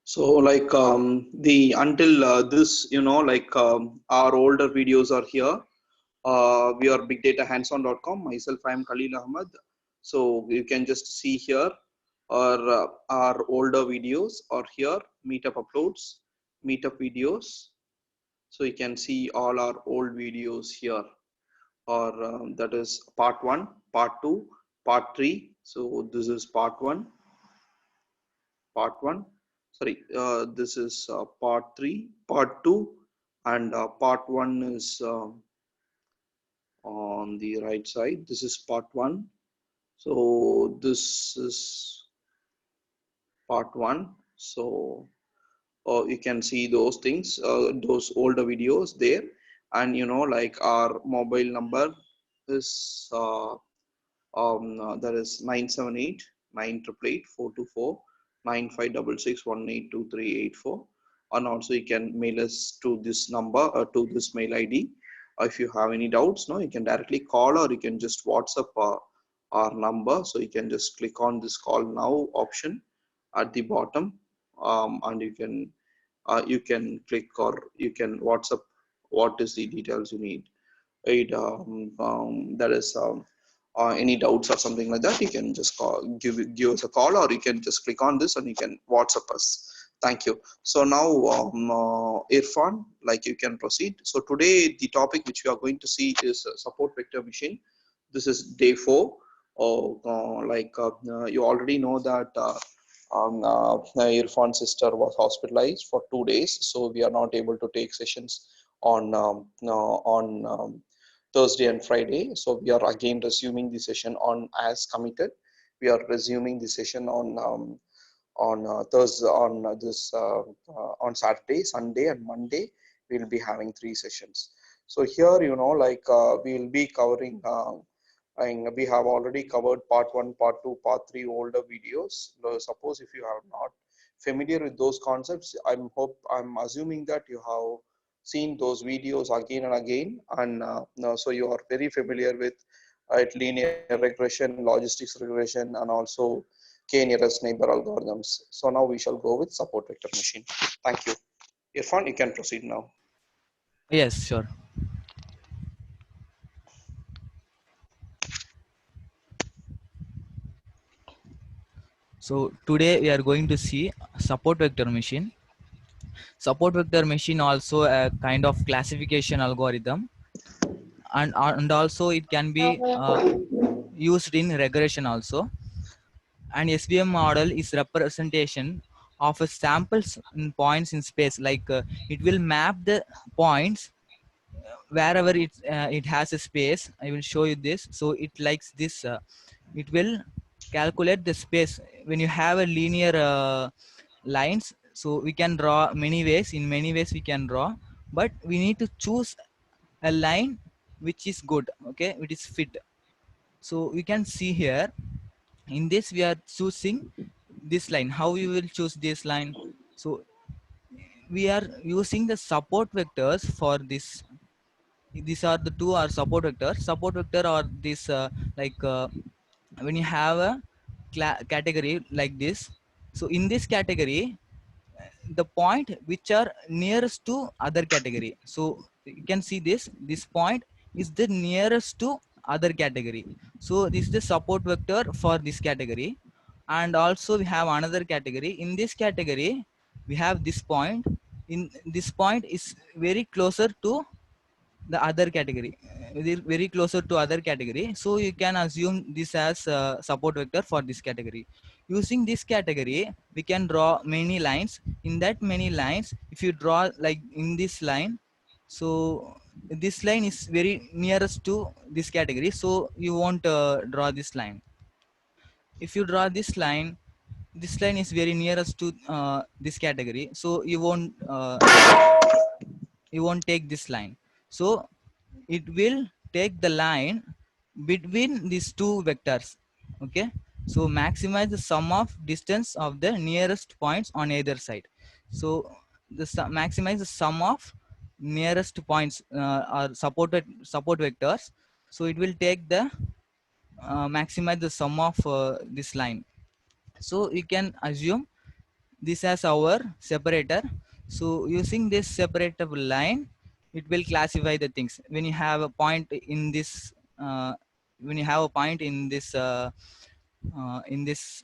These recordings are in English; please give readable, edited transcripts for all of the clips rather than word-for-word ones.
So like the until this, like our older videos are here. We are bigdatahandson.com. Myself, I am Khalil Ahmed. So you can just see here our older videos are here. Meetup uploads, meetup videos. So you can see all our old videos here. Or that is part one, part two, part three. So this is part one, sorry, this is part 3, part 2, and part 1 is on the right side. This is part 1. So this is part 1. So you can see those things, those older videos there. And like our mobile number is that is 978 988 424 9566 and also you can mail us to this number, to this mail ID. If you have any doubts, no, you can directly call, or you can just WhatsApp our number. So you can just click on this call now option at the bottom, and you can click, or you can WhatsApp what is the details you need. Right, that is any doubts or something like that, you can just give us a call, or you can just click on this and you can WhatsApp us. Thank you. So now, Irfan, like, you can proceed. So today the topic which we are going to see is support vector machine. This is day 4. You already know that Irfan's sister was hospitalized for 2 days, so we are not able to take sessions on Thursday and Friday. So we are again resuming the session on as committed. We are resuming the session on Thursday, on Saturday, Sunday, and Monday. We will be having 3 sessions. So here, we will be covering. And we have already covered part 1, part 2, part 3 older videos. Suppose if you are not familiar with those concepts, I'm assuming that you have seen those videos again and again, and so you are very familiar with linear regression, logistics regression, and also k nearest neighbor algorithms. So now we shall go with support vector machine. Thank you. Irfan, you can proceed now. Yes, sure. So today we are going to see support vector machine. Support vector machine also a kind of classification algorithm, and also it can be used in regression also. An SVM model is representation of a samples in points in space. Like it will map the points wherever it has a space. I will show you this. So it likes this. It will calculate the space when you have a linear lines. So we can draw many ways. In many ways we can draw, but we need to choose a line which is good, okay, which is fit. So we can see here in this we are choosing this line. How we will choose this line? So we are using the support vectors for this. These are the two are support vectors. Support vector or this like when you have a category like this. So in this category, the point which are nearest to other category. So you can see this point is the nearest to other category. So this is the support vector for this category. And also we have another category. In this category we have this point. In this point is very closer to the other category, very closer to other category. So you can assume this as support vector for this category. Using this category we can draw many lines. In that many lines, if you draw like in this line, so this line is very nearest to this category, so you won't draw this line. If you draw this line is very nearest to this category, so you won't take this line. So it will take the line between these two vectors, okay. So maximize the sum of distance of the nearest points on either side. So maximize the sum of nearest points are support vectors. So it will take the maximize the sum of this line. So you can assume this as our separator. So using this separator line, it will classify the things. When you have a point in this, when you have a point in this, uh, in this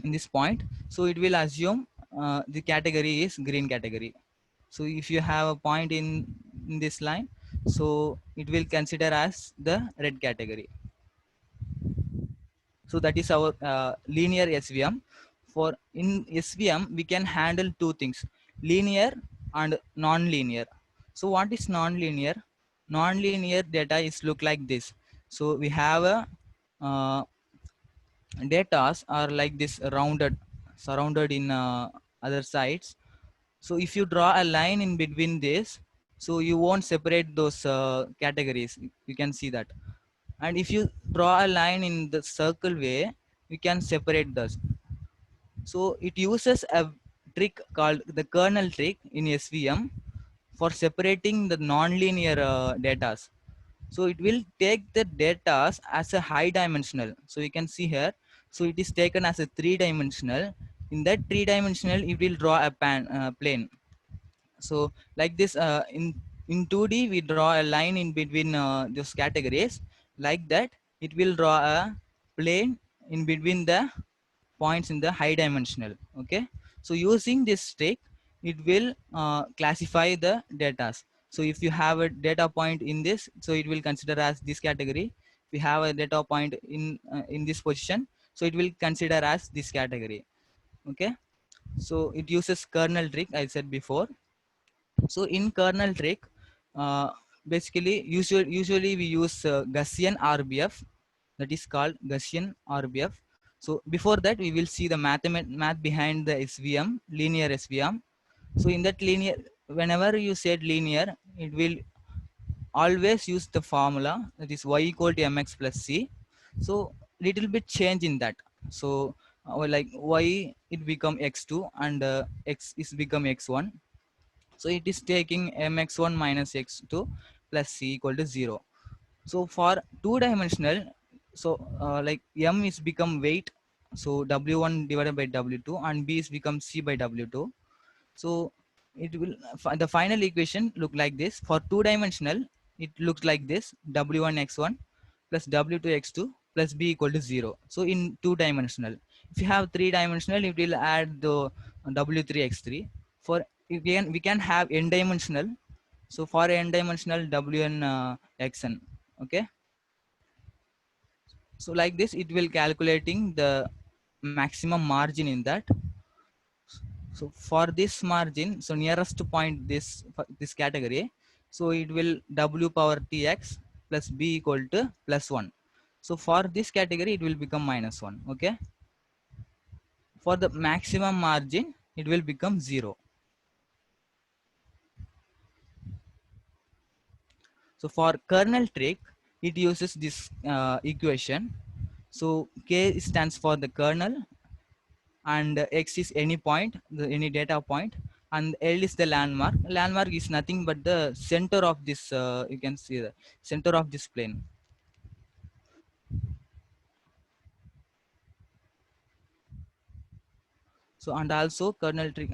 in this point, so it will assume the category is green category. So if you have a point in this line, so it will consider as the red category. So that is our linear SVM. For in SVM, we can handle two things: linear and non-linear. So what is non-linear? Non-linear data is look like this. So we have a datas are like this rounded, surrounded in other sides. So if you draw a line in between this, so you won't separate those categories. You can see that. And if you draw a line in the circle way, you can separate those. So it uses a trick called the kernel trick in SVM for separating the nonlinear data. So it will take the data as a high dimensional. So you can see here. So it is taken as a 3-dimensional. In that 3-dimensional, it will draw a plane. So like this, in 2D, we draw a line in between those categories. Like that, it will draw a plane in between the points in the high dimensional. Okay, so using this trick, it will classify the data. So if you have a data point in this, so it will consider as this category. If you have a data point in this position, so it will consider as this category. Okay, so it uses kernel trick, I said before. So in kernel trick, basically usually we use Gaussian RBF, that is called Gaussian RBF. So before that, we will see the math behind the SVM, linear SVM. So in that linear, whenever you said linear, it will always use the formula, that is y equal to mx plus c. So little bit change in that. So like y it become x2 and x is become x1. So it is taking mx1 minus x2 plus c equal to 0. So for 2-dimensional, so like m is become weight, so w1 divided by w2, and b is become c by w2. So it will the final equation look like this. For 2-dimensional, it looks like this: w1 x1 plus w2 x2 plus b equal to 0. So in 2-dimensional, if you have 3-dimensional, it will add the w3 x3. For we can have n-dimensional. So for n-dimensional, wn xn. Okay, so like this, it will calculating the maximum margin in that. So for this margin, so nearest point this category, so it will w power tx plus b equal to plus 1. So for this category, it will become minus 1. Okay, for the maximum margin, it will become 0. So for kernel trick, it uses this equation. So k stands for the kernel, and x is any point, any data point, and L is the landmark. Landmark is nothing but the center of this, you can see the center of this plane. So and also kernel trick,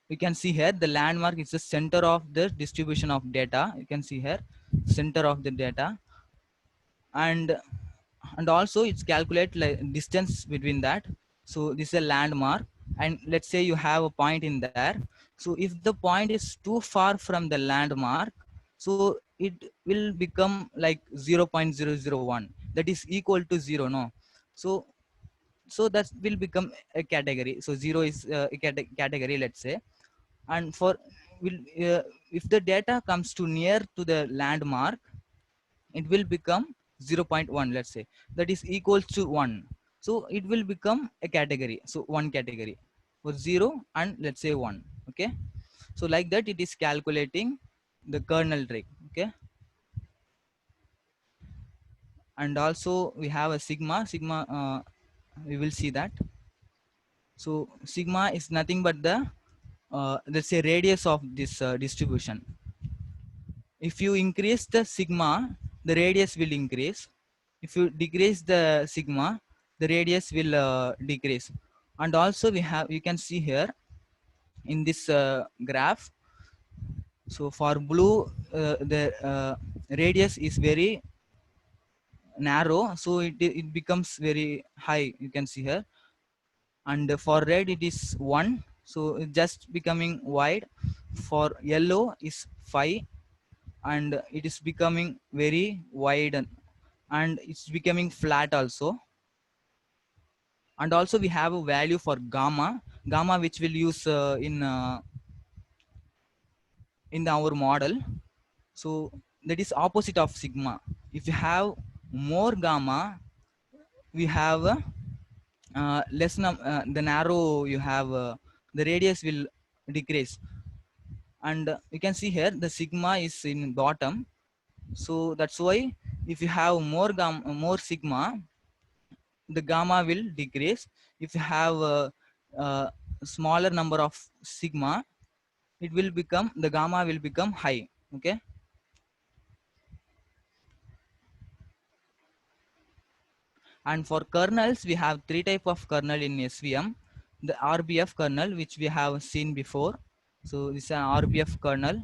you can see here the landmark is the center of the distribution of data. You can see here center of the data. And and also it's calculate like distance between that. So this is a landmark, and let's say you have a point in there. So if the point is too far from the landmark, so it will become like 0.001, that is equal to 0, no? So so that will become a category. So 0 is a category, let's say. And for will if the data comes to near to the landmark, it will become 0.1, let's say, that is equals to 1. So it will become a category, so one category for 0 and let's say 1. Okay, so like that, it is calculating the kernel trick. Okay, and also we have a sigma. We will see that. So sigma is nothing but the let's say radius of this distribution. If you increase the sigma, the radius will increase. If you decrease the sigma, the radius will decrease. And also we have, you can see here in this graph. So for blue, the radius is very narrow, so it becomes very high, you can see here. And for red it is 1, so it just becoming wide. For yellow is 5, and it is becoming very wide, and it's becoming flat also. And also we have a value for gamma which we'll use in our model. So that is opposite of sigma. If you have more gamma, we have the narrow you have, the radius will decrease. And you can see here the sigma is in bottom. So that's why if you have more sigma, the gamma will decrease. If you have a smaller number of sigma, it will become, the gamma will become high. Okay. And for kernels, we have three type of kernel in SVM. The RBF kernel, which we have seen before. So this is an RBF kernel.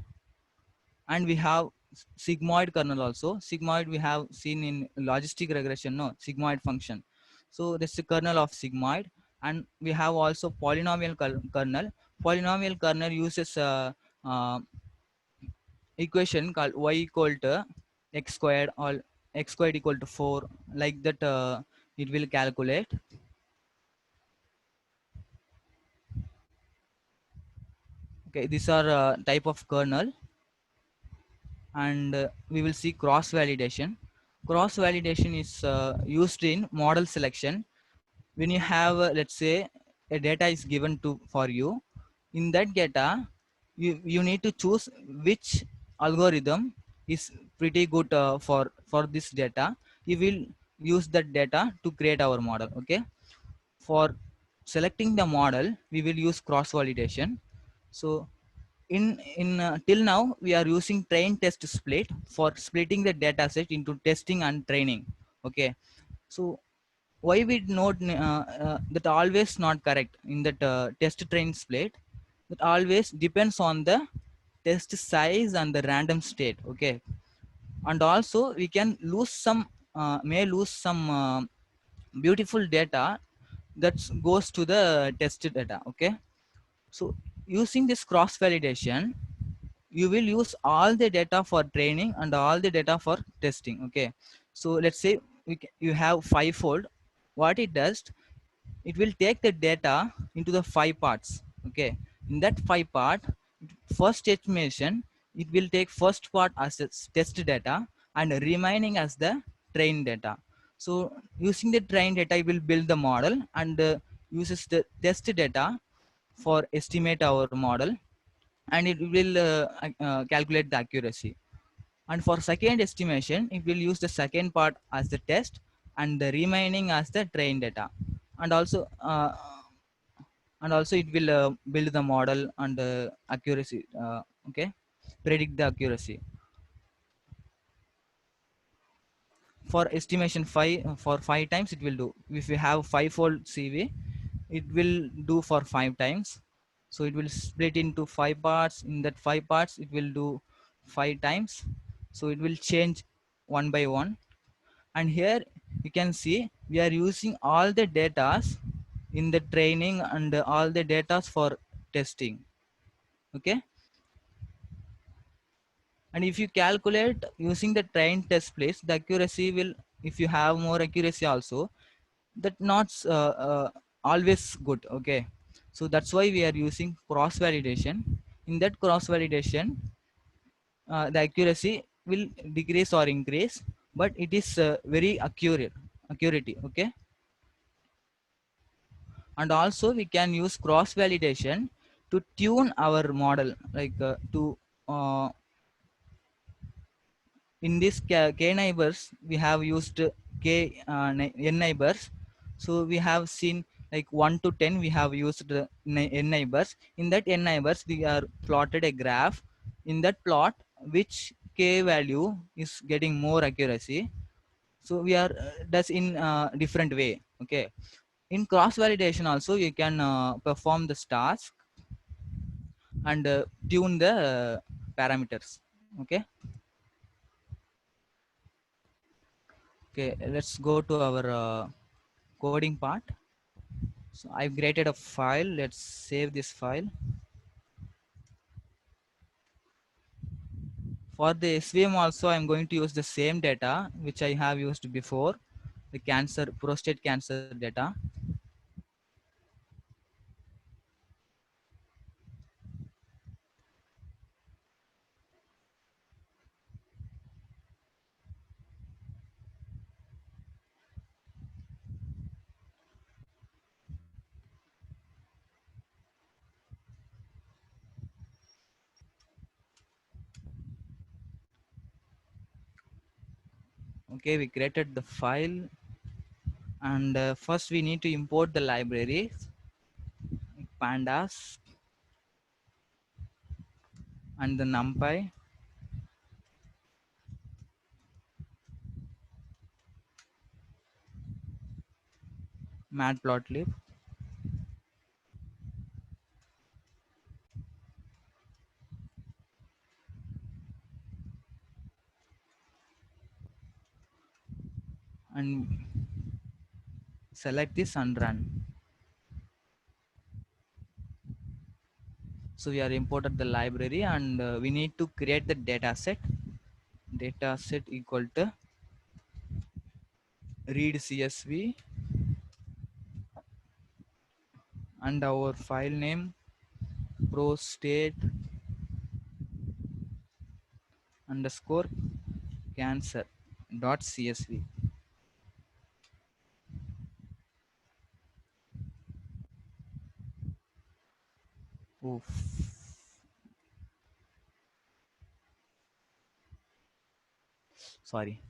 And we have sigmoid kernel also. Sigmoid we have seen in logistic regression, no, sigmoid function. So this is the kernel of sigmoid. And we have also polynomial kernel. Polynomial kernel uses a equation called y equal to x squared, or x squared equal to 4, like that it will calculate. Okay, these are type of kernel. And we will see cross validation. Cross validation is used in model selection. When you have let's say a data is given to for you, in that data you need to choose which algorithm is pretty good for this data. You will use that data to create our model. Okay, for selecting the model we will use cross validation. So in till now we are using train test split for splitting the data set into testing and training. Okay, so why we note that always not correct in that test train split. That always depends on the test size and the random state. Okay, and also we can lose some, may lose some beautiful data that goes to the test data. Okay, so using this cross validation, you will use all the data for training and all the data for testing. Okay, so let's say you have fivefold. What it does, it will take the data into the 5 parts. Okay, in that 5 part, first estimation, it will take first part as a test data and remaining as the train data. So using the train data, it will build the model, and uses the test data for estimate our model, and it will calculate the accuracy. And for second estimation, it will use the second part as the test and the remaining as the train data. And also it will build the model and accuracy. Okay, predict the accuracy. For estimation 5, for 5 times it will do. If you have fivefold CV, it will do for 5 times. So it will split into 5 parts. In that 5 parts it will do 5 times. So it will change one by one. And here you can see we are using all the datas in the training and all the datas for testing. Okay, and if you calculate using the train test place, the accuracy will, if you have more accuracy also, that not always good. Okay, so that's why we are using cross validation. In that cross validation, the accuracy will decrease or increase, but it is very accuracy. Okay, and also we can use cross validation to tune our model, like to uh, in this k neighbors we have used n neighbors. So we have seen like 1 to 10 we have used n neighbors. In that n neighbors we are plotted a graph. In that plot, which k value is getting more accuracy, so we are does in different way. Okay, In cross validation also you can perform this task and tune the parameters. Okay. Okay, let's go to our coding part. So I've created a file. Let's save this file. For the SVM also I'm going to use the same data which I have used before, the cancer, prostate cancer data. Okay, we created the file, and first we need to import the libraries like pandas and the numpy, matplotlib, and select this and run. So we are imported the library, and we need to create the data set. Data set equal to read CSV, and our file name prostate underscore cancer dot CSV. Oof. Sorry,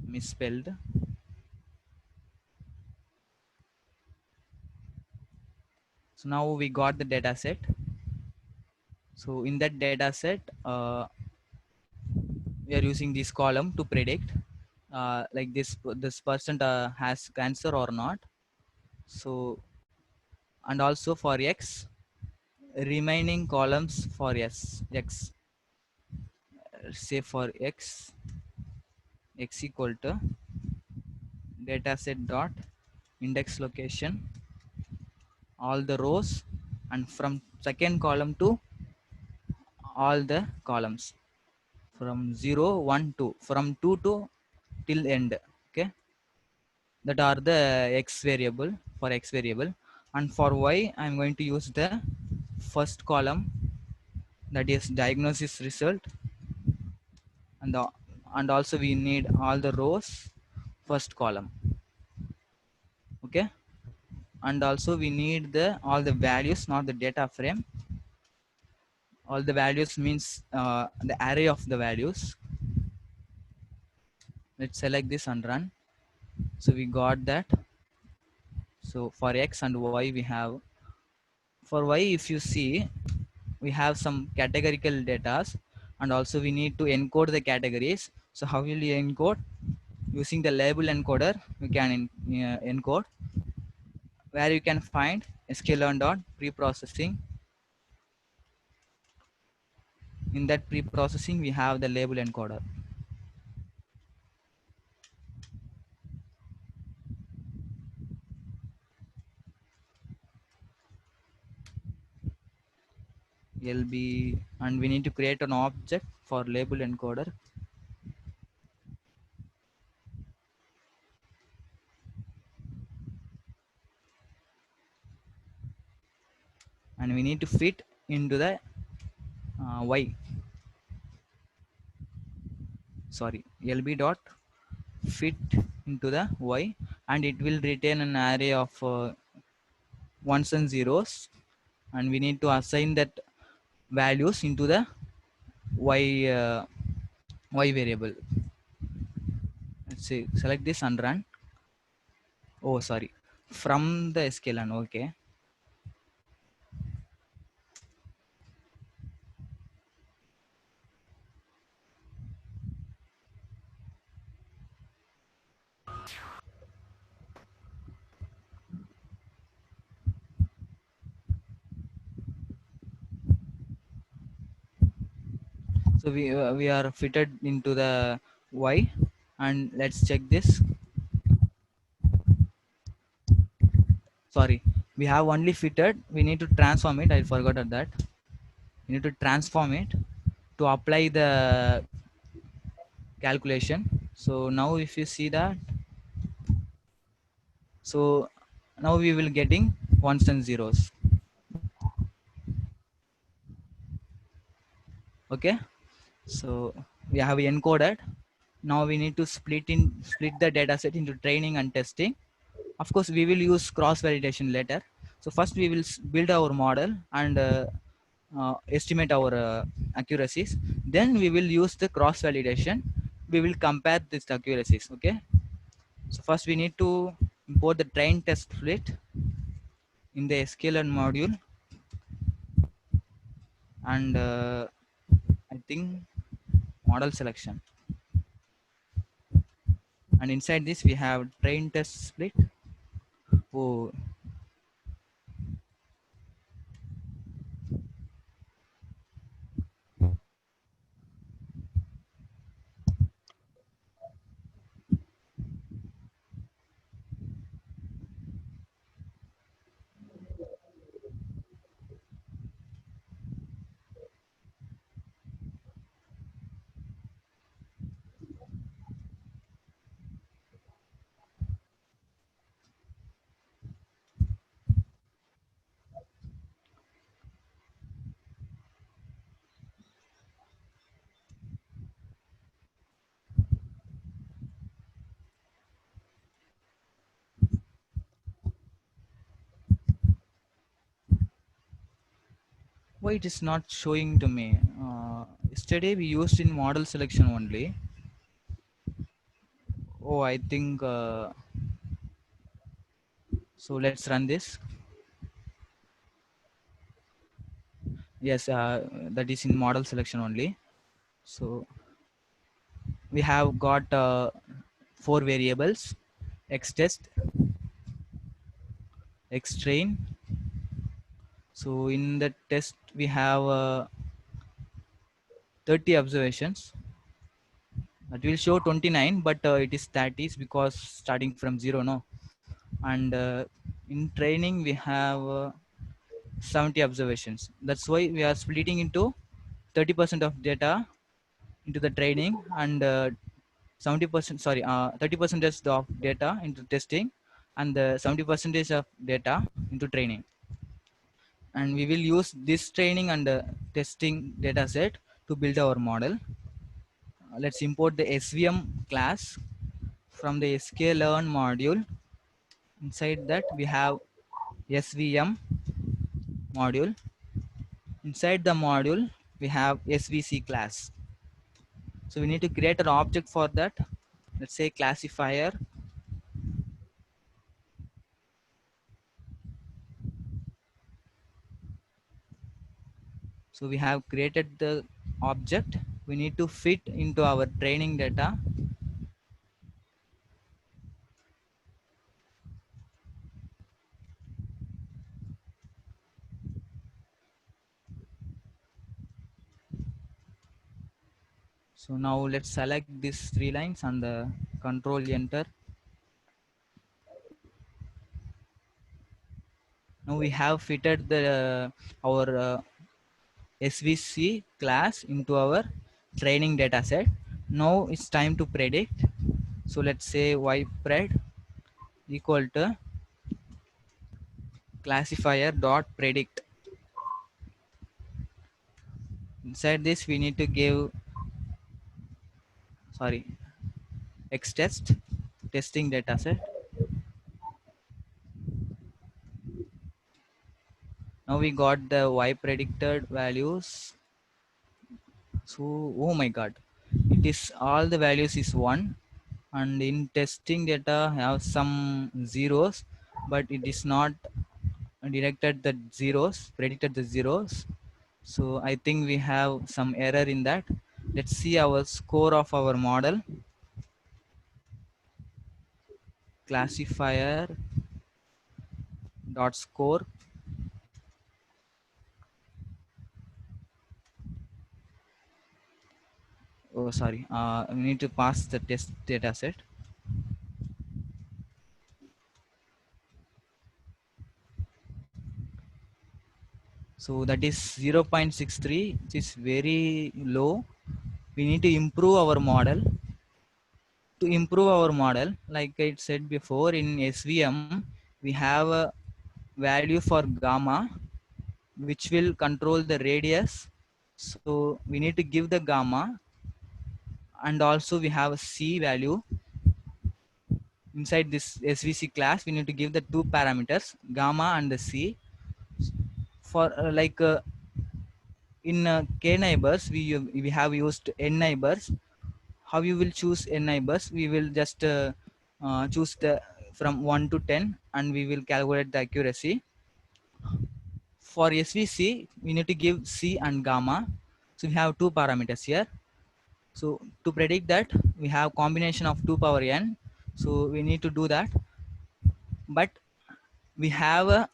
misspelled. So now we got the data set. So in that data set, we are using this column to predict like this person has cancer or not. So, and also for X, remaining columns for X, say for X equal to dataset dot index location, all the rows, and from second column to all the columns, from 0, 1, 2, from 2 to till end. Okay, that are the X variable, for X variable. And for Y I'm going to use the first column, that is diagnosis result, and and also we need all the rows, first column. Okay, and also we need the all the values, not the data frame. All the values means the array of the values. Let's select this and run. So we got that. So for X and Y we have, for Y if you see, we have some categorical data, and also we need to encode the categories. So how will you encode? Using the label encoder we can encode, where you can find sklearn dot preprocessing. In that preprocessing we have the label encoder. LB, and we need to create an object for label encoder. And we need to fit into the Y, sorry, LB dot fit into the Y, and it will retain an array of ones and zeros, and we need to assign that values into the Y variable. Let's see, select this and run. Oh, sorry, from the sklearn. Okay, So we are fitted into the Y, and let's check this. Sorry, we have only fitted. We need to transform it. I forgot at that. We need to transform it to apply the calculation. So now if you see that, so now we will getting ones and zeros. Okay, so we have encoded. Now we need to split the data set into training and testing. Of course we will use cross validation later. So first we will build our model and estimate our accuracies. Then we will use the cross validation. We will compare these accuracies. Okay, so first we need to import the train test split in the sklearn module, and I think model selection, and inside this we have train test split. Oh, why it is not showing to me? Yesterday we used in model selection only. Oh, I think so. Let's run this. Yes, that is in model selection only. So we have got four variables: x test, x train. So in the test we have 30 observations. That will show 29, but it is 30 because starting from zero, no. And in training we have 70 observations. That's why we are splitting into 30% of data into the training, and 70%, sorry, 30% of data into testing, and the 70% of data into training. And we will use this training and testing data set to build our model. Let's import the svm class from the sklearn module. Inside that we have svm module. Inside the module we have svc class. So we need to create an object for that. Let's say classifier. So we have created the object. We need to fit into our training data. So now let's select these three lines and control enter. Now we have fitted the our SVC class into our training data set. Now it's time to predict. So let's say ypred equal to classifier dot predict. Inside this we need to give, sorry, x test testing data set. Now we got the y predicted values. So oh my god, it is all the values is 1, and in testing data have some zeros, but it is not detected the zeros, predicted the zeros. So I think we have some error in that. Let's see our score of our model. Classifier dot score. Oh, sorry. We need to pass the test data set. So that is 0.63, which is very low. We need to improve our model. To improve our model, like I said before, in SVM, we have a value for gamma, which will control the radius. So we need to give the gamma, and also we have a C value. Inside this SVC class, we need to give the two parameters, gamma and the C. For in k neighbors, we have used n neighbors. How you will choose n neighbors? We will just choose the from 1 to 10, and we will calculate the accuracy. For SVC, we need to give C and gamma. So we have two parameters here. So to predict that, we have combination of 2 power n. So we need to do that. But we have a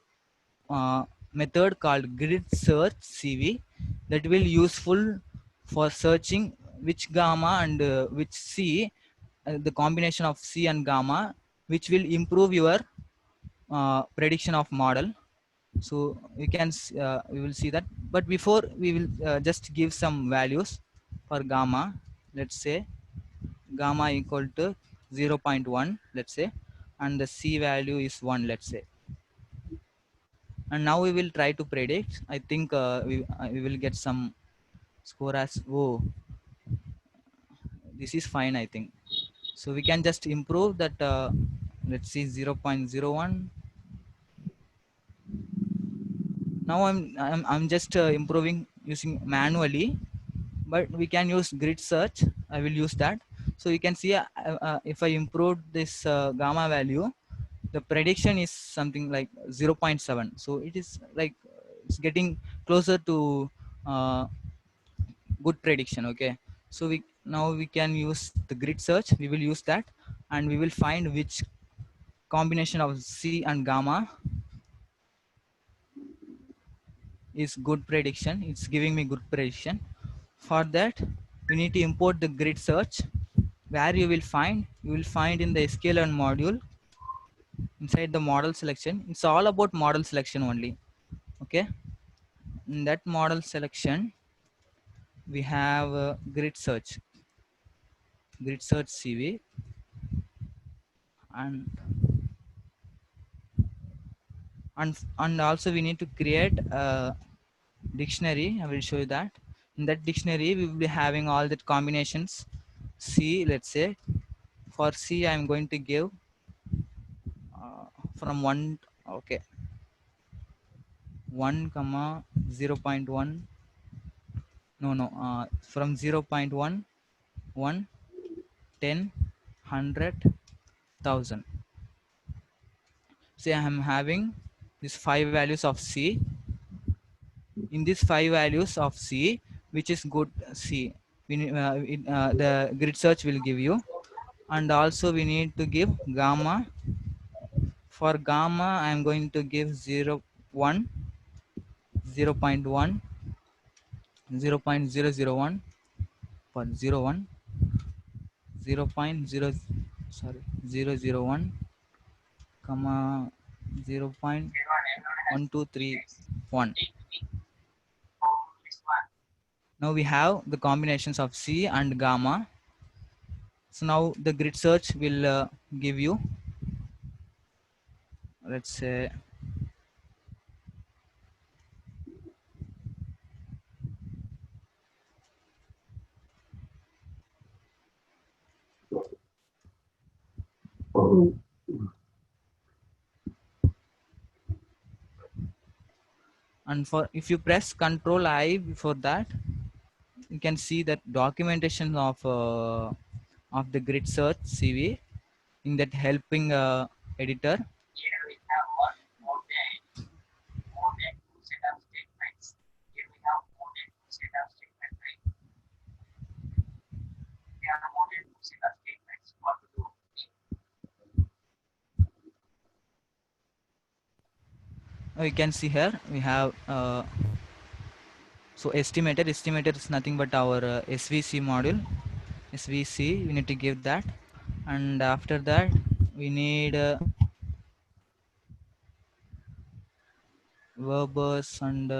method called grid search CV that will useful for searching which gamma and which C, the combination of C and gamma, which will improve your prediction of model. So you can we will see that, but before we will just give some values for gamma. Let's say gamma equal to 0.1, let's say, and the C value is 1, let's say. And now we will try to predict. I think we will get some score as, oh, this is fine, I think. So we can just improve that. Let's see, 0.01. Now I'm just improving using manually, but we can use grid search. I will use that. So you can see if I improve this gamma value, the prediction is something like 0.7. So it is like it's getting closer to good prediction. Okay, so we now we can use the grid search. We will use that, and we will find which combination of C and gamma is good prediction. It's giving me good prediction. For that, we need to import the grid search, where you will find in the sklearn module inside the model selection. It's all about model selection only. Okay, in that model selection, we have grid search CV, and and also we need to create a dictionary. I will show you that. In that dictionary, we will be having all the combinations. C, let's say, for C, I'm going to give from 1, okay, 1 comma 0.1, no, from 0.1, 1, 10, 100,000. Say I'm having these 5 values of C. In these 5 values of C, which is good C, the grid search will give you. And also we need to give gamma. For gamma, I'm going to give 0, 1, 0.1, 0.001, for 0, 0.0, sorry, 001, comma 0.1231. Now we have the combinations of C and gamma. So now the grid search will give you, let's say, and for if you press Control I before that, you can see that documentation of the grid search CV in that helping editor. You can see here we have so estimator is nothing but our SVC module. SVC, we need to give that. And after that, we need verbose and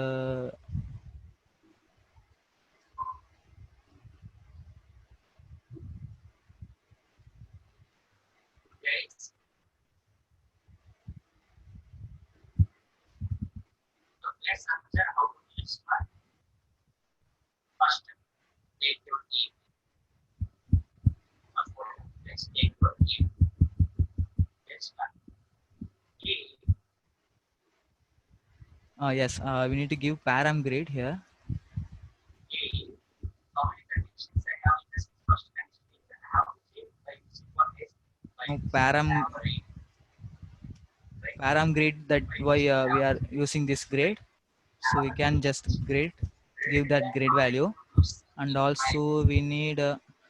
yes, we need to give param grade here. Now param grade, that why we are using this grade, so we can just give that grade value. And also we need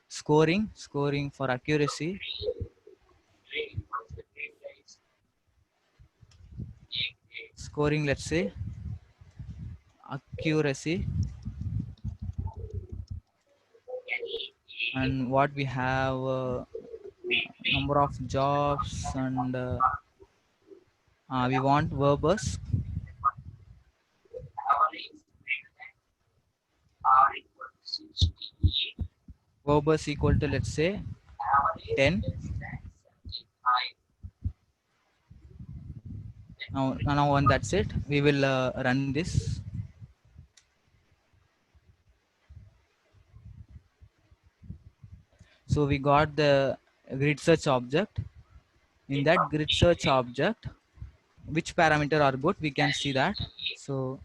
scoring for accuracy. Scoring, let's say accuracy. And what we have, number of jobs, and we want verbose. Verbose equal to, let's say, 10. Now and that's it. We will run this. So we got the grid search object. In that grid search object, which parameter are good, we can see that. So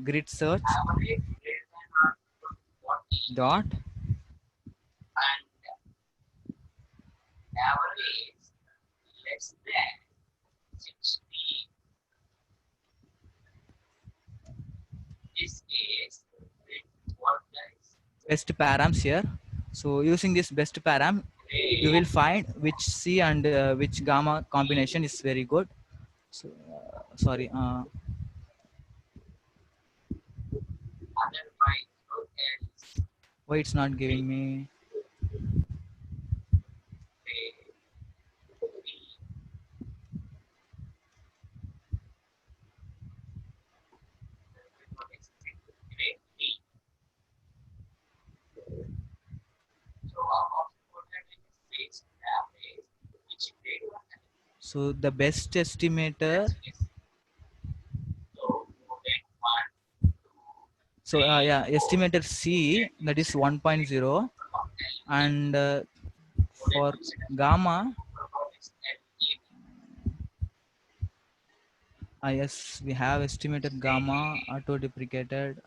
grid search dot best params here. So using this best param, you will find which C and which gamma combination is very good. So sorry, why it's not giving me? So the best estimator. So yeah, estimator C, that is 1.0, and for gamma, yes, we have estimated gamma auto deprecated.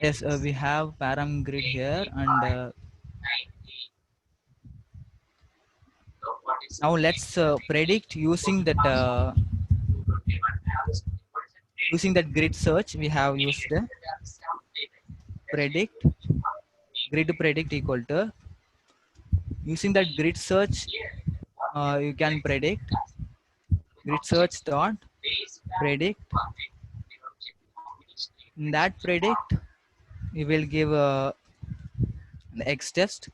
Yes, we have param grid here, and now let's predict using that grid search. We have used predict grid predict equal to, using that grid search, you can predict grid search dot predict. In that predict, you will give the X test.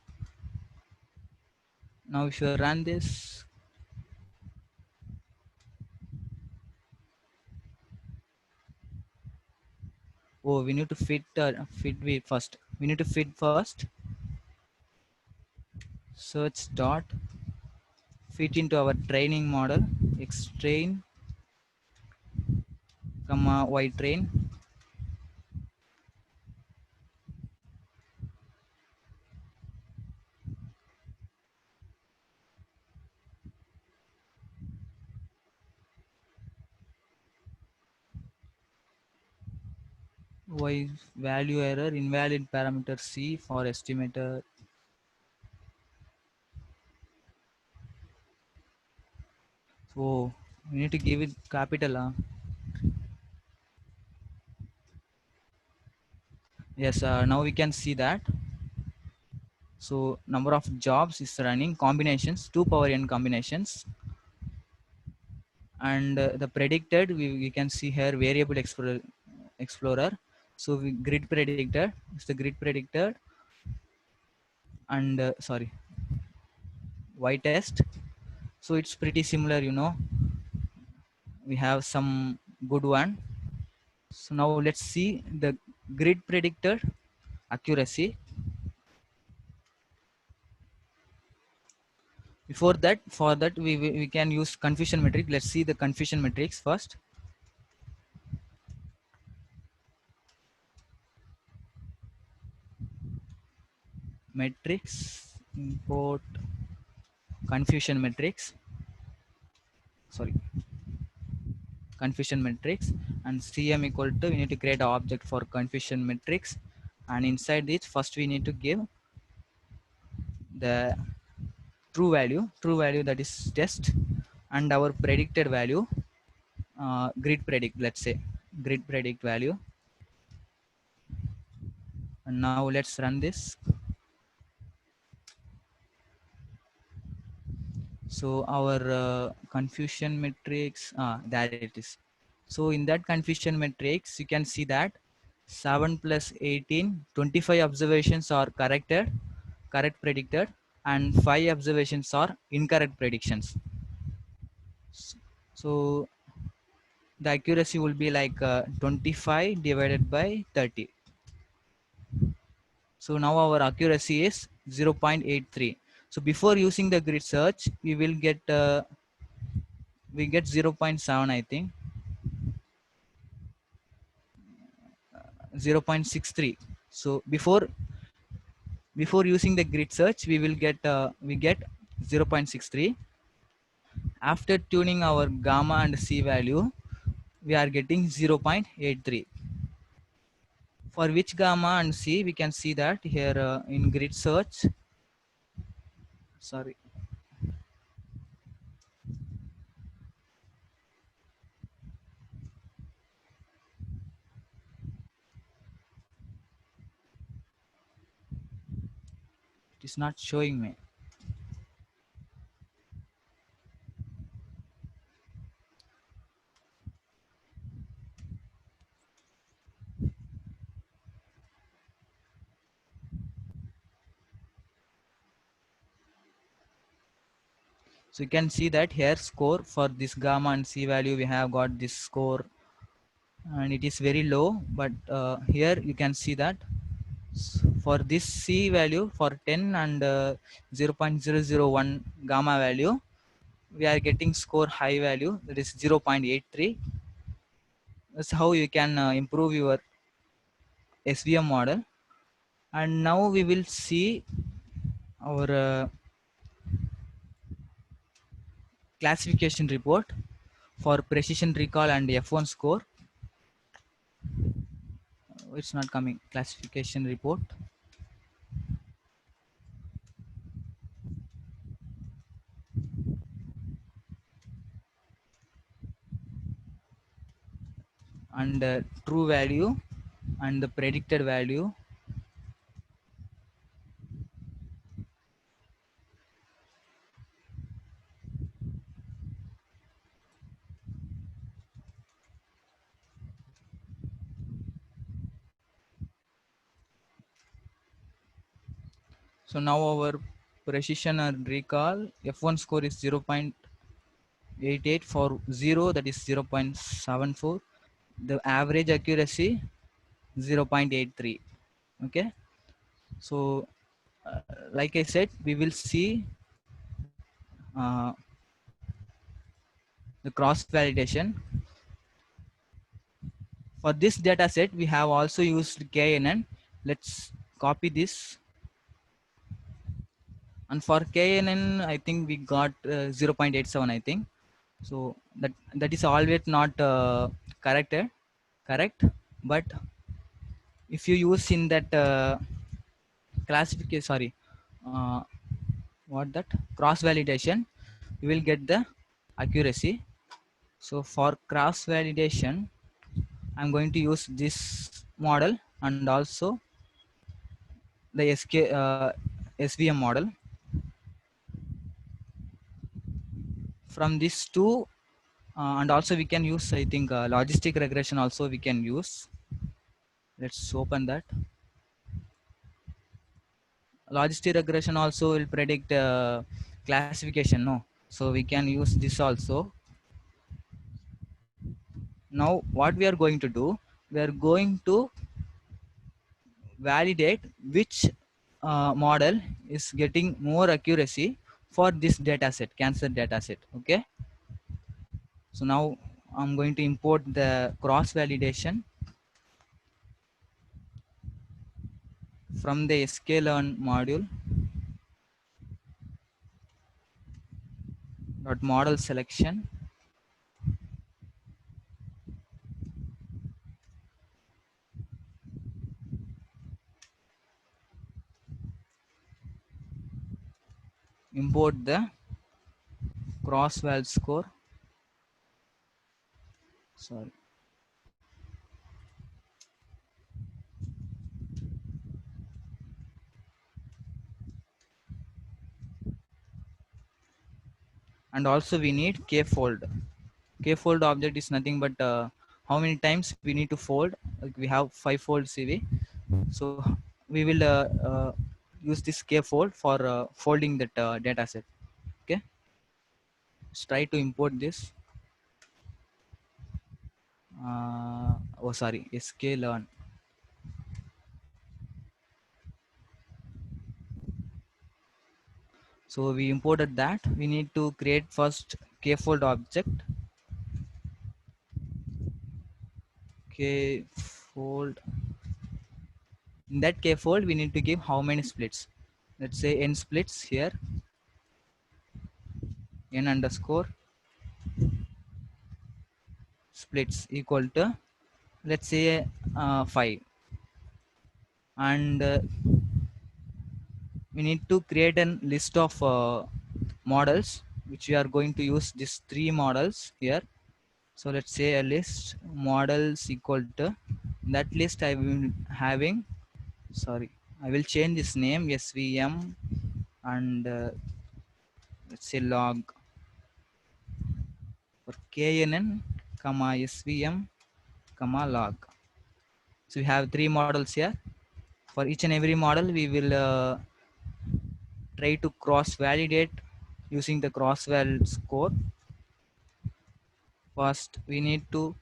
Now if you run this, oh, we need to fit first. We need to fit first. Search dot fit into our training model, X train, comma Y train. Y value error, invalid parameter C for estimator. So we need to give it capital. Yes, now we can see that. So number of jobs is running, combinations, 2 power n combinations, and the predicted we can see here variable explorer. So grid predicted is the grid predicted, and sorry, y test. So it's pretty similar, we have some good one. So now let's see the grid predicted accuracy. Before that, for that we can use confusion metric. Let's see the confusion metrics first. Metrics, import confusion metrics, sorry, confusion metrics, and cm equal to, we need to create an object for confusion metrics, and inside this first we need to give the true value that is test, and our predicted value, grid predict, let's say grid predict value. And now let's run this. So our confusion matrix, there it is. So in that confusion matrix, you can see that 7 plus 18, 25 observations are correct predicted, and 5 observations are incorrect predictions. So the accuracy will be like 25 divided by 30. So now our accuracy is 0.83. So before using the grid search, we get 0.7, I think, 0.63. So before using the grid search, we get 0.63. After tuning our gamma and c value, we are getting 0.83. For which gamma and c, we can see that here in grid search. Sorry, it is not showing me. So you can see that here score for this gamma and c value, we have got this score, and it is very low. But here you can see that for this c value for 10 and 0.001 gamma value, we are getting score high value, that is 0.83. That's how you can improve your SVM model. And now we will see our classification report for precision recall and F1 score. It's not coming, classification report. And true value and the predicted value. So now our precision and recall F1 score is 0.88, for 0 that is 0.74, the average accuracy 0.83. Okay, so like I said, we will see uh, the cross validation. For this data set, we have also used KNN. Let's copy this. And for KNN, I think we got 0.87, I think. So that is always not correct. But if you use in that classification, sorry, uh, what that cross validation, you will get the accuracy. So for cross validation, I'm going to use this model and also the SVM model. From these two, And also we can use, I think, logistic regression also we can use. Let's open that. Logistic regression also will predict classification, no? So we can use this also. Now what we are going to do, we are going to validate which model is getting more accuracy for this data set, cancer data set. Okay, so now I'm going to import the cross validation from the sklearn module dot model selection. Import the cross val score. Sorry. And also we need k-fold. K-fold object is nothing but how many times we need to fold. Like we have 5-fold CV, so we will use this k-fold for folding that data set. Okay, let's try to import this. Oh sorry, sklearn. So we imported that. We need to create first k-fold object. K-fold. In that k-fold we need to give how many splits. Let's say n splits here, n underscore splits equal to, let's say 5. And we need to create a list of models which we are going to use, these 3 models here. So let's say a list models equal to, that list I will having, sorry, I will change this name svm, and let's say log for knn comma svm comma log. So we have 3 models here. For each and every model we will try to cross validate using the cross val score. First we need to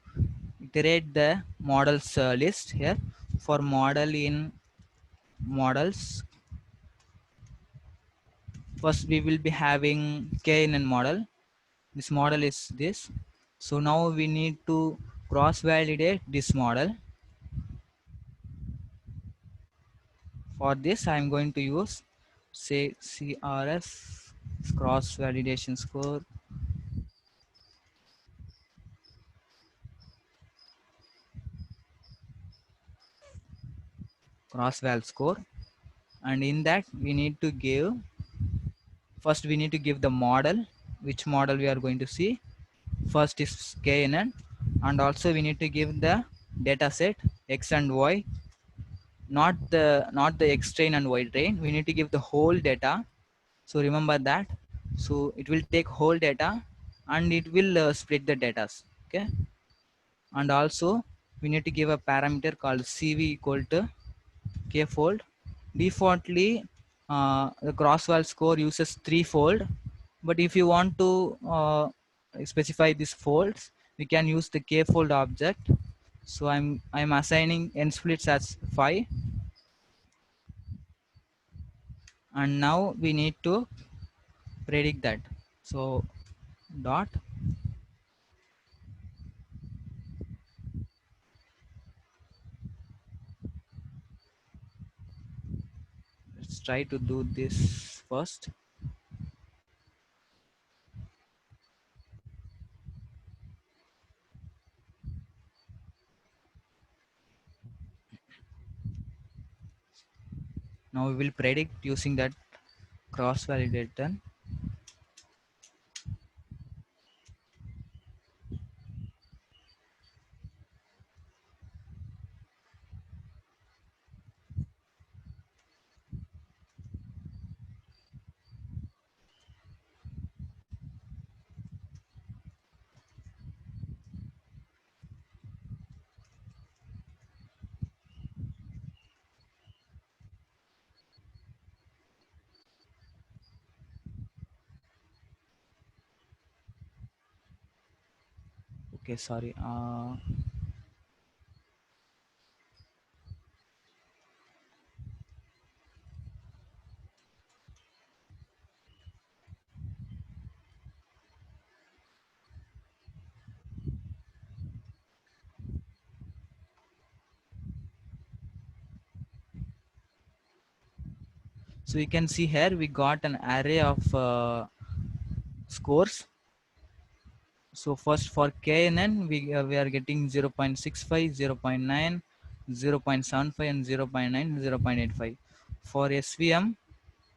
iterate the models list here. For model in models, first we will be having knn model. This model is this. So now we need to cross validate this model. For this I am going to use, say, crf cross validation score, cross val score. And in that we need to give, first we need to give the model, which model we are going to see. First is knn, and also we need to give the data set x and y, not the x train and y train. We need to give the whole data. So remember that. So it will take whole data and it will split the data. Okay, and also we need to give a parameter called cv equal to k-fold. Defaultly the crosswalk score uses 3-fold, but if you want to specify these folds, we can use the k-fold object. So I'm assigning n splits as 5. And now we need to predict that. So dot, let's try to do this first. Now we will predict using that cross validator. Okay, sorry. So you can see here we got an array of scores. So first for KNN, we are getting 0 0.65, 0 0.9, 0 0.75 and 0 0.9, 0 0.85. For SVM,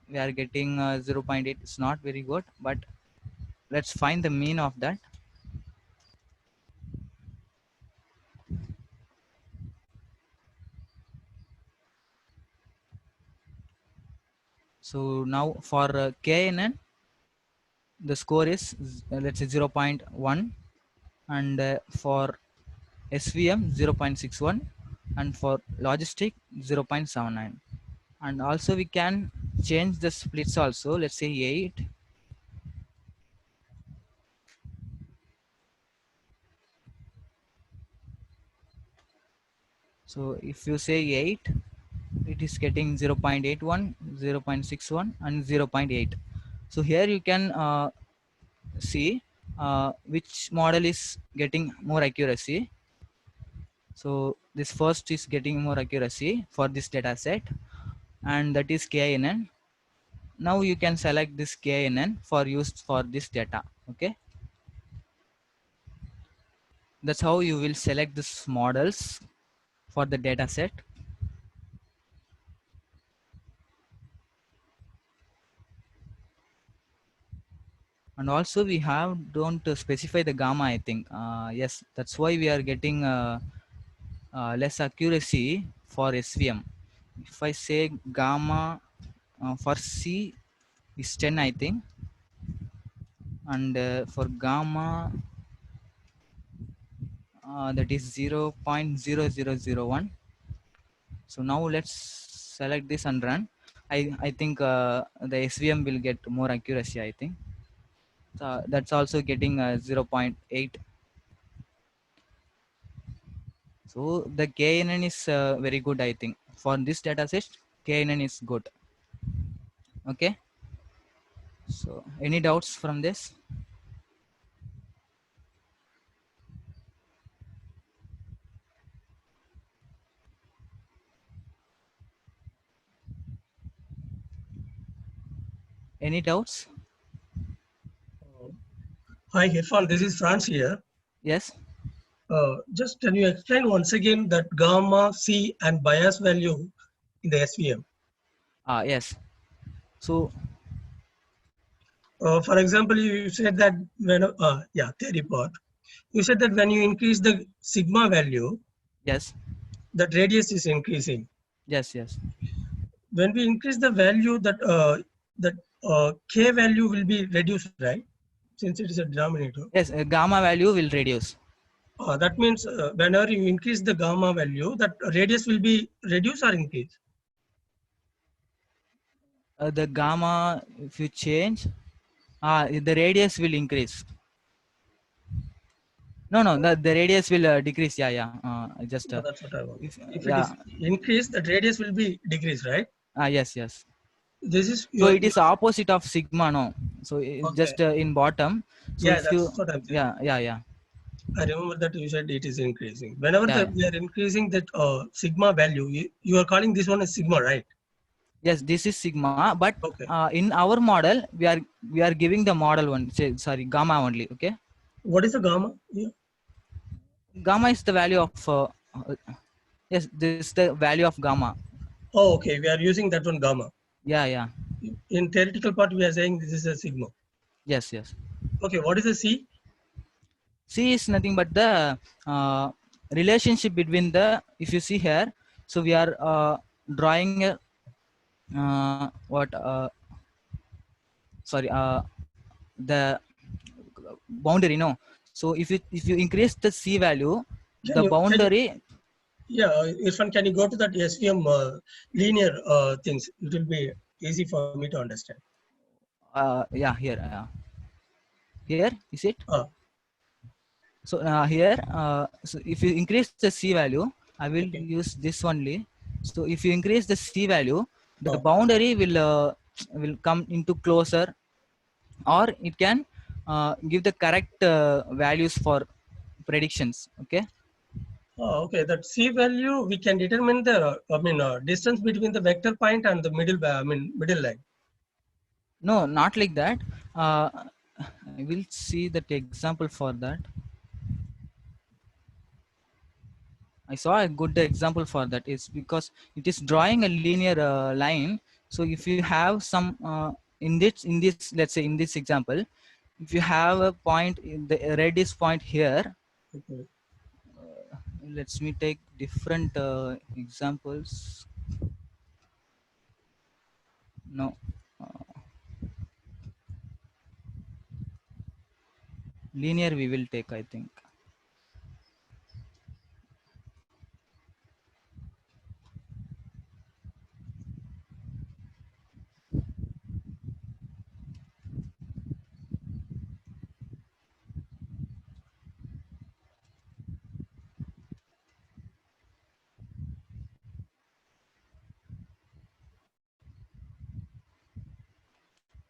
we are getting 0 0.8. It's not very good, but let's find the mean of that. So now for KNN, the score is let's say 0.1, and for SVM 0.61, and for logistic 0.79. And also we can change the splits also. Let's say 8. So if you say 8, it is getting 0.81, 0.61 and 0.8. So here you can see which model is getting more accuracy. So this first is getting more accuracy for this data set, and that is KNN. Now you can select this KNN for use for this data. Okay, that's how you will select this models for the data set. And also we have don't specify the gamma, I think. Yes, that's why we are getting less accuracy for SVM. If I say gamma for C is 10, I think, and for gamma that is 0.0001. So now let's select this and run. I think the SVM will get more accuracy, I think. That's also getting 0.8. So the KNN is very good, I think. For this data set, KNN is good. Okay. So any doubts from this? Any doubts? Hi, Irfan. This is France here. Yes. Just can you explain once again that gamma, C, and bias value in the SVM? Yes. So For example, you said that when theory part. You said that when you increase the sigma value, yes, that radius is increasing. yes. When we increase the value, that K value will be reduced, right? Since it is a denominator. Yes, gamma value will reduce. That means whenever you increase the gamma value, that radius will be reduced or increased. The gamma, if you change, the radius will increase. No, the radius will decrease. Yeah. Just That's what I want. If it yeah. is increased, that radius will be decreased, right? Yes. This is So your it is opposite of sigma, no? So okay. just in bottom. So Yeah, if you, that's what I'm saying. yeah. I remember that you said it is increasing. Whenever Yeah. we are increasing that sigma value, you are calling this one as sigma, right? Yes, this is sigma, but Okay. in our model, we are giving the model one. Sorry, gamma only. Okay. What is the gamma? Yeah. Gamma is the value of yes, this is the value of gamma. Oh, okay. We are using that one gamma. Yeah. In theoretical part, we are saying this is a sigma. Yes. Okay. What is the C? C is nothing but the relationship between the, if you see here, so we are drawing a what sorry the boundary, no. So if you increase the C value, the Can you boundary. yeah, Irfan, can you go to that SVM linear things? It will be easy for me to understand. Yeah, here is it. Uh, So here, so if you increase the C value, I will Okay. use this only. So if you increase the C value, the Oh, boundary will come into closer, or it can give the correct values for predictions. Okay. oh, okay. That C value we can determine the distance between the vector point and the middle line. No, not like that. Uh, I will see that example for that. I saw a good example for that. It's because it is drawing a linear line. So if you have some in this, let's say in this example, if you have a point, the red is point here. Okay. Let's me take different examples. No, linear we will take, I think.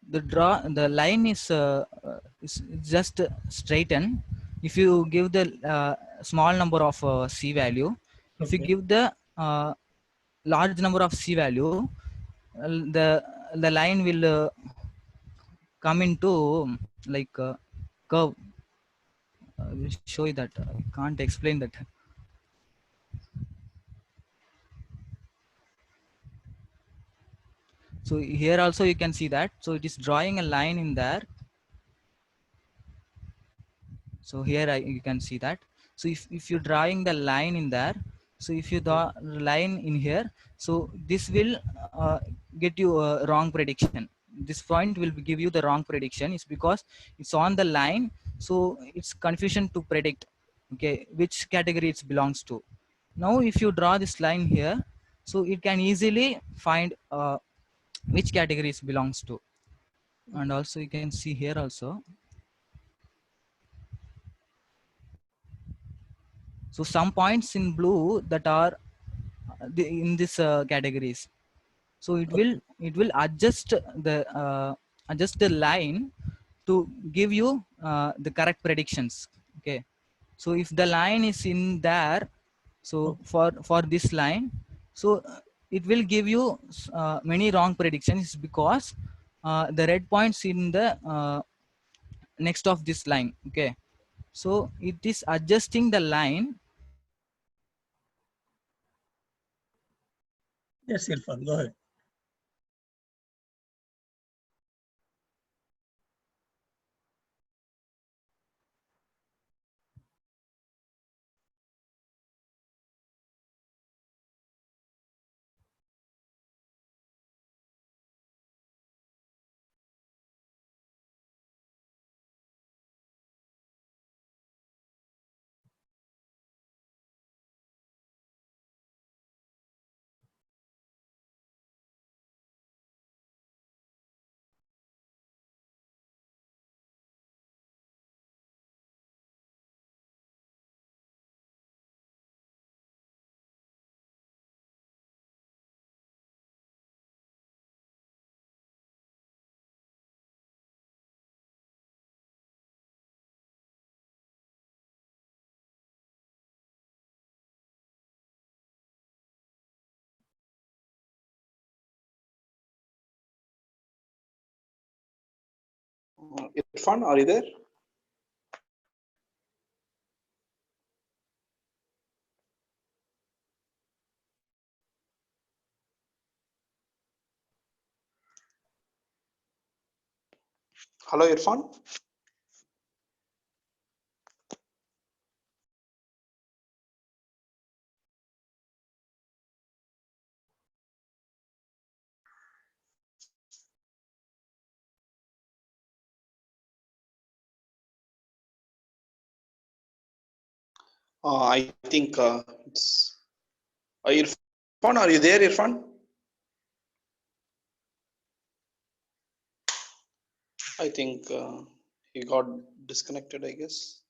The line is just straighten. If you give the small number of C value, if you Okay. give the large number of C value, the line will come into like curve. I will show you that. I can't explain that. So here also you can see that. So it is drawing a line in there. So here you can see that. So if you're drawing the line in there, so if you draw line in here, so this will get you a wrong prediction. This point will give you the wrong prediction. It's because it's on the line, so it's confusion to predict, okay, which category it belongs to. Now if you draw this line here, so it can easily find which categories belongs to. And also you can see here also. So some points in blue that are in this categories. So it will adjust the line to give you the correct predictions. Okay. So if the line is in there, so Okay. for this line, so it will give you many wrong predictions because the red points in the next of this line. Okay. So it is adjusting the line. Yes, Irfan, go ahead. Irfan, are you there? Hello, Irfan. I think it's Irfan. Are you there, Irfan? I think he got disconnected, I guess.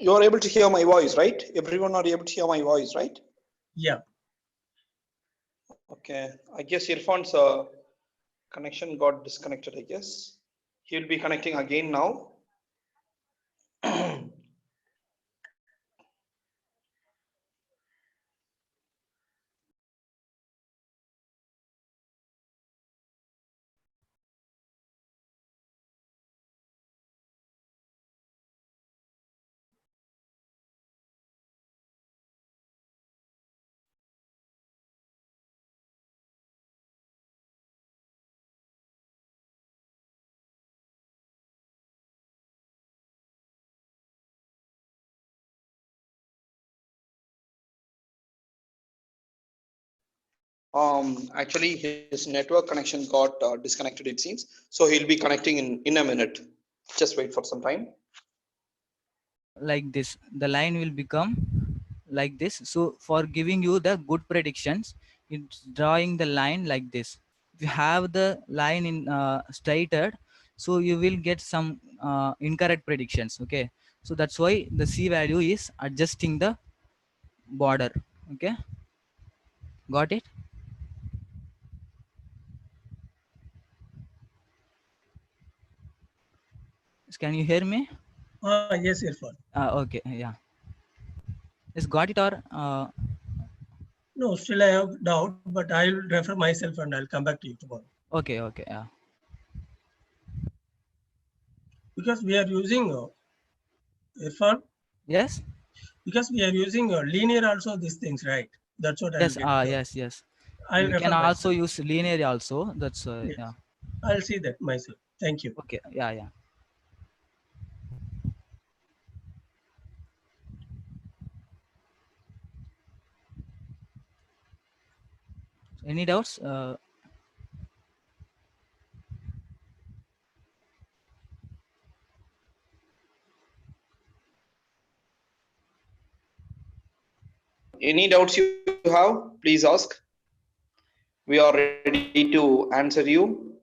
You are able to hear my voice, right? Everyone are able to hear my voice, right? Yeah. Okay. I guess Irfan's connection got disconnected, I guess. He'll be connecting again now. Actually, his network connection got disconnected, it seems. So he'll be connecting in a minute. Just wait for some time. Like this, the line will become like this. So for giving you the good predictions, it's drawing the line like this. If you have the line in straighted, so you will get some incorrect predictions. Okay, so that's why the C value is adjusting the border. Okay, got it? Can you hear me? Yes, Irfan. Okay, yeah. Is got it or No, still I have doubt, but I'll refer myself and I'll come back to you tomorrow. okay, okay, yeah. Because we are using Irfan, Yes, because we are using linear also these things, right? That's what I'll yes, get. yes, yes. I'll We can refer also myself. use linear also. That's Yes, yeah. I'll see that myself. Thank you. Okay, yeah, yeah. Any doubts? Any doubts you have, please ask. We are ready to answer you.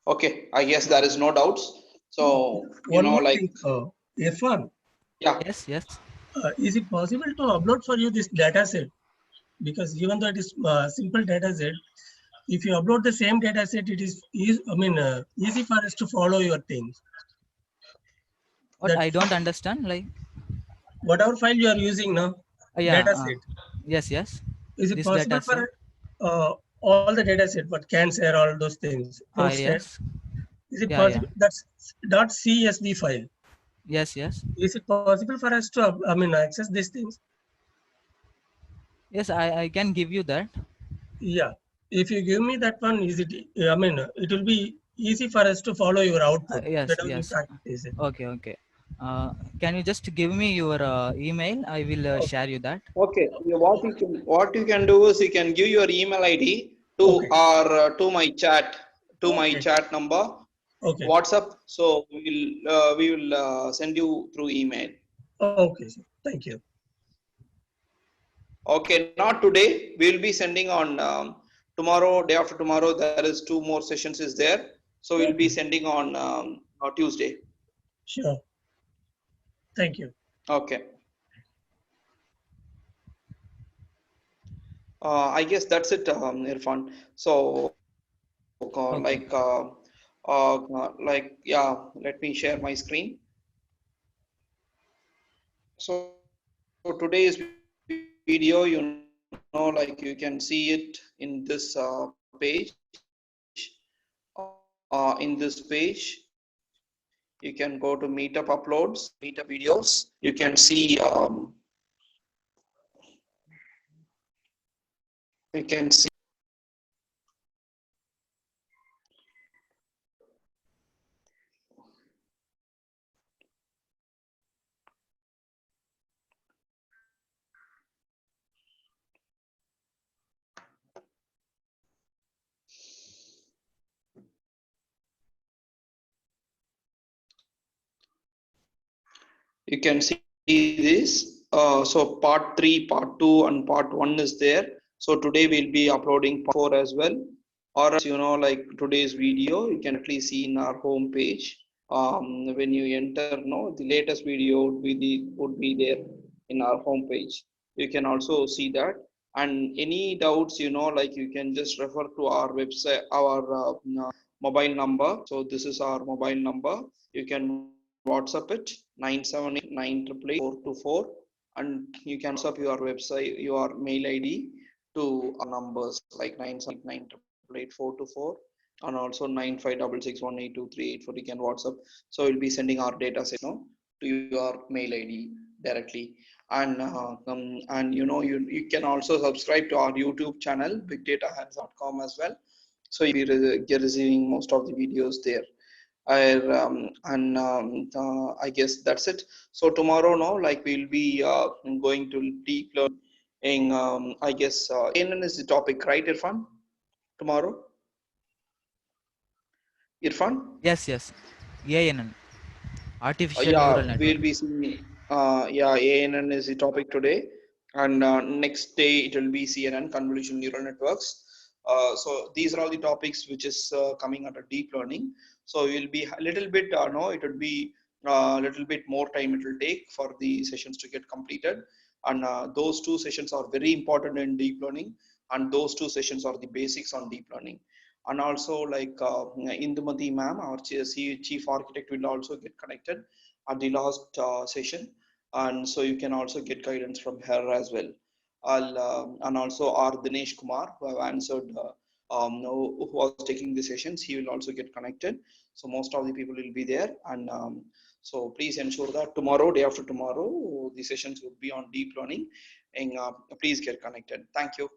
Okay, I guess there is no doubts. So, One more like, thing, Irfan, yeah. Yes, yes. is it possible to upload for you this data set? Because even though it is simple data set, if you upload the same data set, it is easy for us to follow your things. What That I don't understand, like, whatever file you are using now, yeah, data set, yes, yes. is it This data possible set. for all the data set, what cancer, all those things, outside? Yes, Is it yeah, yeah. possible? That's .csv file. Yes, yes, Is it possible for us to, access these things? yes. I can give you that. Yeah. If you give me that one, it will be easy for us to follow your output, Yes, whenever you yes. practice it. Okay, okay. Can you just give me your email? I will Okay. share you that. Okay, what you can do is you can give your email ID to Okay. our to my Okay. chat number, Okay. WhatsApp. So we will send you through email. Okay, sir. Thank you. Okay, not today. We will be sending on tomorrow, day after tomorrow. There is 2 more sessions is there. So we'll be sending on Tuesday. Sure. Thank you. Okay. I guess that's it, Irfan. So, Okay. yeah, let me share my screen. So today's video, like you can see it in this page. In this page, you can go to Meetup uploads, Meetup videos. You can see. You can see. You can see this. So part 3, part 2, and part 1 is there. So today we'll be uploading part 4 as well. or else, you know, like today's video, you can at least see in our home page. When you enter, no, the latest video would be there in our home page. You can also see that. And any doubts, you know, like you can just refer to our website, our mobile number. So this is our mobile number. You can WhatsApp it 978-988-424, and you can WhatsApp your website, your mail ID to our numbers like 978-988-424 and also 9566182384. You can WhatsApp. So we'll be sending our data set, you know, to your mail ID directly. And you know, you can also subscribe to our YouTube channel bigdatahands.com as well. So you'll be receiving most of the videos there. I guess that's it. So tomorrow, no, like we'll be going to deep learning. I guess ANN is the topic, right, Irfan? Tomorrow, Irfan? Yes. ANN, artificial Yeah, neural we'll network. be seeing. Yeah, ANN is the topic today, and next day it will be CNN, convolutional neural networks. So these are all the topics which is coming under deep learning. So we'll be a little bit. No, it will be a little bit more time it will take for the sessions to get completed, and those two sessions are very important in deep learning, and those two sessions are the basics on deep learning. And also like Indumati ma'am, our chief architect, will also get connected at the last session, and so you can also get guidance from her as well. And also our Dinesh Kumar, who have answered, who was taking the sessions, he will also get connected. So most of the people will be there, and so please ensure that tomorrow, day after tomorrow, the sessions will be on deep learning, and please get connected. Thank you.